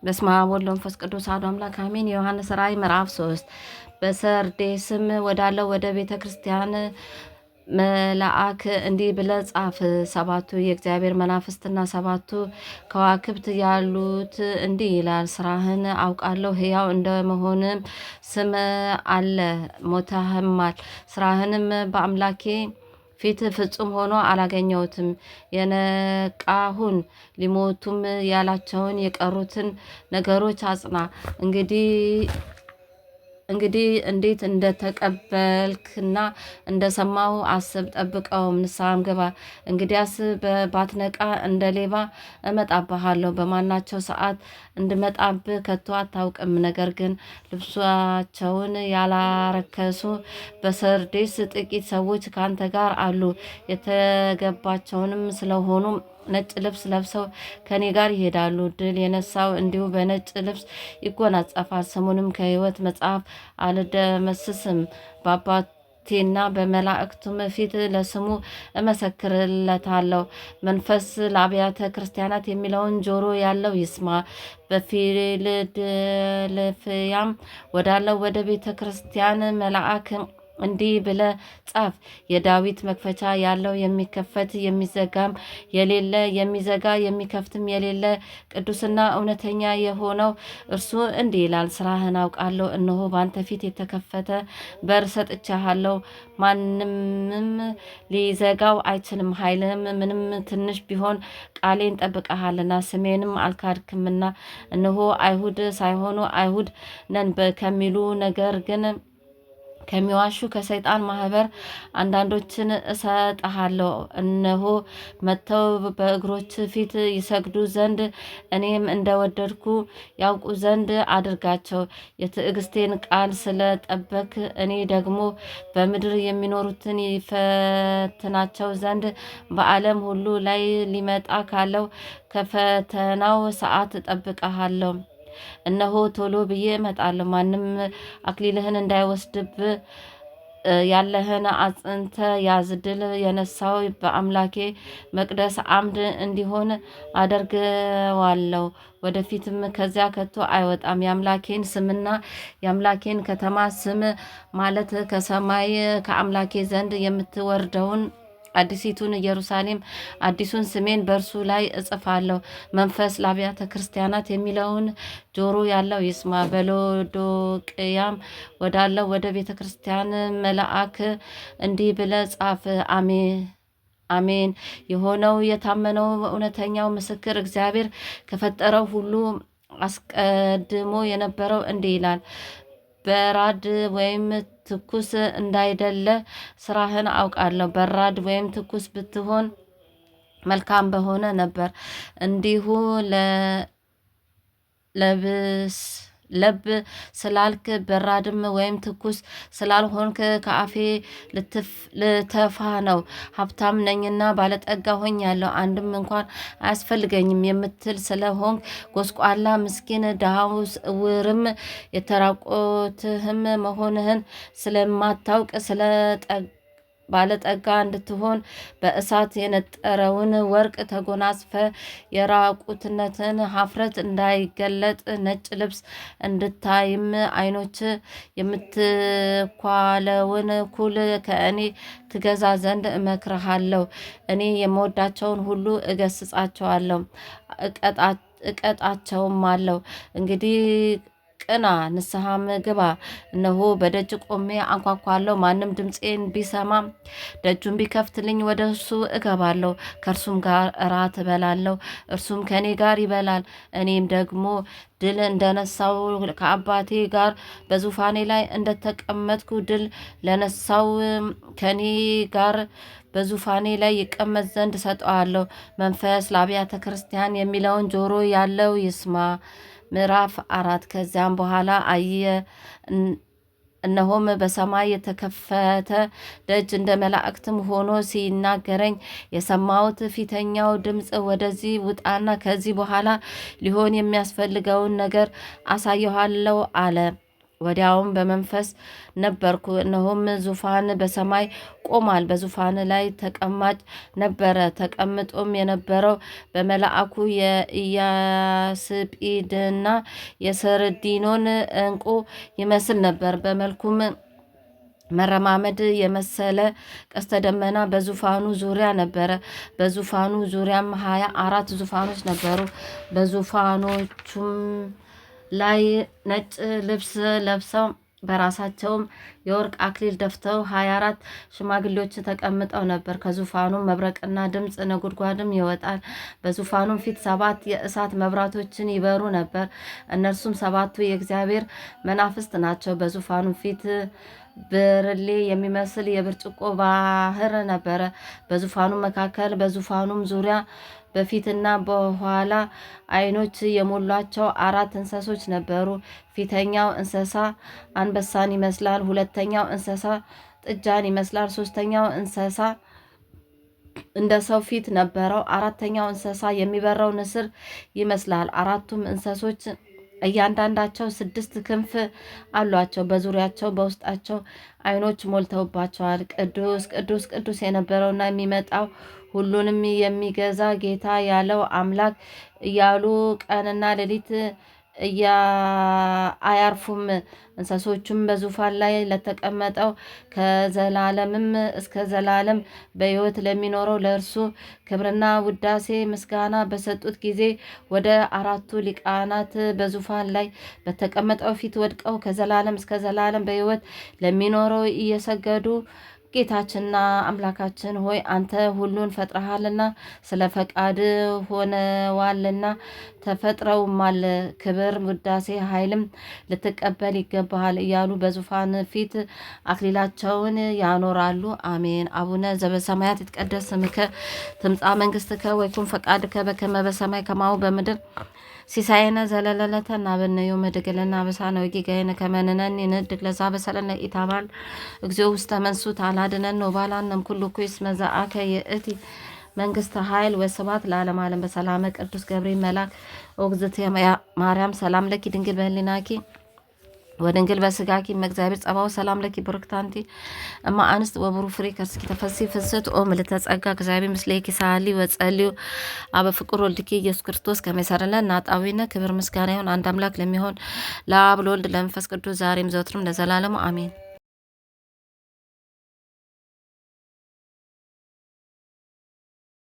በስመ አብ ወወልድ ወመንፈስ ቅዱስ አሐዱ አምላክ አሜን። የዮሐንስ ራእይ ምዕራፍ 3 በሰርዴስም ወዳለው ወደ ቤተ ክርስቲያን መልአክ እንዲህ ብለህ ጻፍ። ሰባቱ የእግዚአብሔር መናፍስትና ሰባቱ ከዋክብት ያሉት እንዲህ ይላል፣ ስራህን አውቃለሁ። ሕያው እንደመሆንም ስም አለ፣ ሞተህማል። ስራህንም በአምላኬ ፊት ፍጹም ሆኖ አላገኘሁትም። የነቃሁን ሊሞቱም ያላቸውን የቀሩትን ነገሮች አጽና። እንግዲህ እንዴት እንደተቀበልክና እንደሰማሁ አስብ፣ ጠብቀውም፣ ንስሐም ግባ። እንግዲያስ ባትነቃ እንደ ሌባ እመጣብሃለሁ። በማናቸው ሰዓት እንድመጣብህ ከቶ አታውቅም። ነገር ግን ልብሳቸውን ያላረከሱ በሰርዴስ ጥቂት ሰዎች ካንተ ጋር አሉ። የተገባቸውንም ስለሆኑ ነጭ ልብስ ለብሰው ከኔ ጋር ይሄዳሉ። ድል የነሳው እንዲሁ በነጭ ልብስ ይጎናጸፋል። ስሙንም ከሕይወት መጽሐፍ አልደመስስም። በአባቴና በመላእክቱም ፊት ለስሙ እመሰክርለታለሁ። መንፈስ ለአብያተ ክርስቲያናት የሚለውን ጆሮ ያለው ይስማ። በፊልድልፍያም ወዳለው ወደ ቤተ ክርስቲያን መልአክ እንዲህ ብለ ጻፍ። የዳዊት መክፈቻ ያለው የሚከፈት የሚዘጋም የሌለ የሚዘጋ የሚከፍትም የሌለ ቅዱስና እውነተኛ የሆነው እርሱ እንዲህ ይላል፣ ስራህን አውቃለሁ። እነሆ በአንተ ፊት የተከፈተ በር ሰጥቼሃለሁ፣ ማንምም ሊዘጋው አይችልም። ኃይልህም ምንም ትንሽ ቢሆን ቃሌን ጠብቀሃልና ስሜንም አልካድክምና። እነሆ አይሁድ ሳይሆኑ አይሁድ ነን ከሚሉ ነገር ግን ከሚዋሹ ከሰይጣን ማህበር አንዳንዶችን እሰጥሃለሁ። እነሆ መጥተው በእግሮች ፊት ይሰግዱ ዘንድ እኔም እንደወደድኩ ያውቁ ዘንድ አድርጋቸው። የትዕግስቴን ቃል ስለጠበክ እኔ ደግሞ በምድር የሚኖሩትን ይፈትናቸው ዘንድ በዓለም ሁሉ ላይ ሊመጣ ካለው ከፈተናው ሰዓት እጠብቀሃለሁ። እነሆ ቶሎ ብዬ እመጣለሁ። ማንም አክሊልህን እንዳይወስድብ ያለህን አጽንተ ያዝ። ድል የነሳው በአምላኬ መቅደስ አምድ እንዲሆን አደርገዋለሁ። ወደፊትም ከዚያ ከቶ አይወጣም። የአምላኬን ስምና የአምላኬን ከተማ ስም ማለት ከሰማይ ከአምላኬ ዘንድ የምትወርደውን አዲሲቱን ኢየሩሳሌም አዲሱን ስሜን በእርሱ ላይ እጽፋለሁ። መንፈስ ለአብያተ ክርስቲያናት የሚለውን ጆሮ ያለው ይስማ። በሎዶቅያም ወዳለው ወደ ቤተ ክርስቲያን መልአክ እንዲህ ብለ ጻፍ። አሜን የሆነው የታመነው እውነተኛው ምስክር እግዚአብሔር ከፈጠረው ሁሉ አስቀድሞ የነበረው እንዲህ ይላል፣ በራድ ወይም ትኩስ እንዳይደለ ስራህን አውቃለሁ። በራድ ወይም ትኩስ ብትሆን መልካም በሆነ ነበር። እንዲሁ ለብ ስላልክ በራድም ወይም ትኩስ ስላልሆንክ ከአፌ ልተፋ ነው። ሀብታም ነኝና ባለጠጋ ሆኛለሁ፣ አንድም እንኳን አያስፈልገኝም የምትል ስለሆንክ ጎስቋላ፣ ምስኪን፣ ድሃው፣ እውርም የተራቆትህም መሆንህን ስለማታውቅ ባለጠጋ እንድትሆን በእሳት የነጠረውን ወርቅ ተጎናጽፈ የራቁትነትን ሀፍረት እንዳይገለጥ ነጭ ልብስ እንድታይም ዓይኖች የምትኳለውን ኩል ከእኔ ትገዛ ዘንድ እመክርሃለሁ። እኔ የምወዳቸውን ሁሉ እገስጻቸዋለሁ፣ እቀጣቸውም አለው። እንግዲህ ቅና፣ ንስሐም ግባ። እነሆ በደጅ ቆሜ አንኳኳለሁ። ማንም ድምፄን ቢሰማ ደጁን ቢከፍትልኝ ወደ እርሱ እገባለሁ፣ ከእርሱም ጋር እራት እበላለሁ፣ እርሱም ከእኔ ጋር ይበላል። እኔም ደግሞ ድል እንደነሳው ከአባቴ ጋር በዙፋኔ ላይ እንደተቀመጥኩ ድል ለነሳው ከእኔ ጋር በዙፋኔ ላይ ይቀመጥ ዘንድ ሰጠዋለሁ። መንፈስ ለአብያተ ክርስቲያን የሚለውን ጆሮ ያለው ይስማ። ምዕራፍ 4 ከዚያም በኋላ አየ፣ እነሆም በሰማይ የተከፈተ ደጅ እንደ መላእክትም ሆኖ ሲናገረኝ የሰማሁት ፊተኛው ድምፅ፣ ወደዚህ ውጣና ከዚህ በኋላ ሊሆን የሚያስፈልገውን ነገር አሳየኋለሁ አለ። ወዲያውም በመንፈስ ነበርኩ፣ እነሆም ዙፋን በሰማይ ቆሟል፣ በዙፋን ላይ ተቀማጭ ነበረ። ተቀምጦም የነበረው በመልአኩ የኢያስጲድና የሰርዲኖን ዕንቁ ይመስል ነበር። በመልኩም መረማመድ የመሰለ ቀስተ ደመና በዙፋኑ ዙሪያ ነበረ። በዙፋኑ ዙሪያም 24 ዙፋኖች ነበሩ። በዙፋኖቹም ላይ ነጭ ልብስ ለብሰው በራሳቸውም የወርቅ አክሊል ደፍተው 24 ሽማግሌዎች ተቀምጠው ነበር። ከዙፋኑ መብረቅና ድምፅ ነጎድጓድም ይወጣል። በዙፋኑም ፊት 7 የእሳት መብራቶችን ይበሩ ነበር። እነርሱም 7ቱ የእግዚአብሔር መናፍስት ናቸው። በዙፋኑ ፊት ብርሌ የሚመስል የብርጭቆ ባህር ነበረ። በዙፋኑ መካከል በዙፋኑም ዙሪያ በፊትና በኋላ ዓይኖች የሞሏቸው 4 እንስሶች ነበሩ። ፊተኛው እንስሳ አንበሳን ይመስላል፣ ሁለተኛው እንስሳ ጥጃን ይመስላል፣ ሶስተኛው እንስሳ እንደ ሰው ፊት ነበረው፣ አራተኛው እንስሳ የሚበረው ንስር ይመስላል። 4ቱም እንስሶች እያንዳንዳቸው 6 ክንፍ አሏቸው። በዙሪያቸው በውስጣቸው ዓይኖች ሞልተውባቸዋል። ቅዱስ ቅዱስ ቅዱስ የነበረውና የሚመጣው ሁሉንም የሚገዛ ጌታ ያለው አምላክ እያሉ ቀንና ሌሊት አያርፉም። እንስሶቹም በዙፋን ላይ ለተቀመጠው ከዘላለምም እስከ ዘላለም በሕይወት ለሚኖረው ለእርሱ ክብርና ውዳሴ ምስጋና በሰጡት ጊዜ ወደ 4ቱ ሊቃናት በዙፋን ላይ በተቀመጠው ፊት ወድቀው ከዘላለም እስከ ዘላለም በሕይወት ለሚኖረው እየሰገዱ ጌታችንና አምላካችን ሆይ አንተ ሁሉን ፈጥረሃልና ስለ ፈቃድ ሆነዋልና ተፈጥረውማል። ክብር፣ ውዳሴ፣ ኃይልም ልትቀበል ይገባሃል እያሉ በዙፋን ፊት አክሊላቸውን ያኖራሉ። አሜን። አቡነ ዘበሰማያት ይትቀደስ ስምከ ትምጻእ መንግስትከ ወይኩን ፈቃድከ በከመ በሰማይ ከማሁ በምድር ሲሳየነ ዘለለዕለትነ ሀበነ ዮም ወኅድግ ለነ አበሳነ ወጌጋየነ ከመ ንሕነኒ ንኅድግ ለዘአበሰለነ ኢታብአል እግዚኦ ውስተ መንሱት አላድኅነነ ወባልሐነ እምኩሉ ኩይስ መዛአከ ይእቲ መንግስተ ኃይል ወስብሐት ለዓለመ ዓለም። በሰላመ ቅዱስ ገብርኤል መልአክ ኦግዝእትየ ማርያም ሰላም ለኪ ድንግል በህሊናኪ ወድንግል በስጋኪ እምእግዚአብሔር ጸባኦት ሰላም ለኪ ብሩክት አንቲ እማ አንስት ወብሩክ ፍሬ ከርስኪ ተፈሥሒ ፍስሕት ኦ ምልዕተ ጸጋ እግዚአብሔር ምስሌኪ ሳሊ ወጸልዩ አበ ፍቁር ወልድኪ ኢየሱስ ክርስቶስ ከመ ይሠረይ ለነ ኃጣውኢነ ክብር ምስጋና ይሁን አንድ አምላክ ለሚሆን ለአብ ለወልድ ለመንፈስ ቅዱስ ዛሬም ዘወትርም ለዘላለሙ አሜን።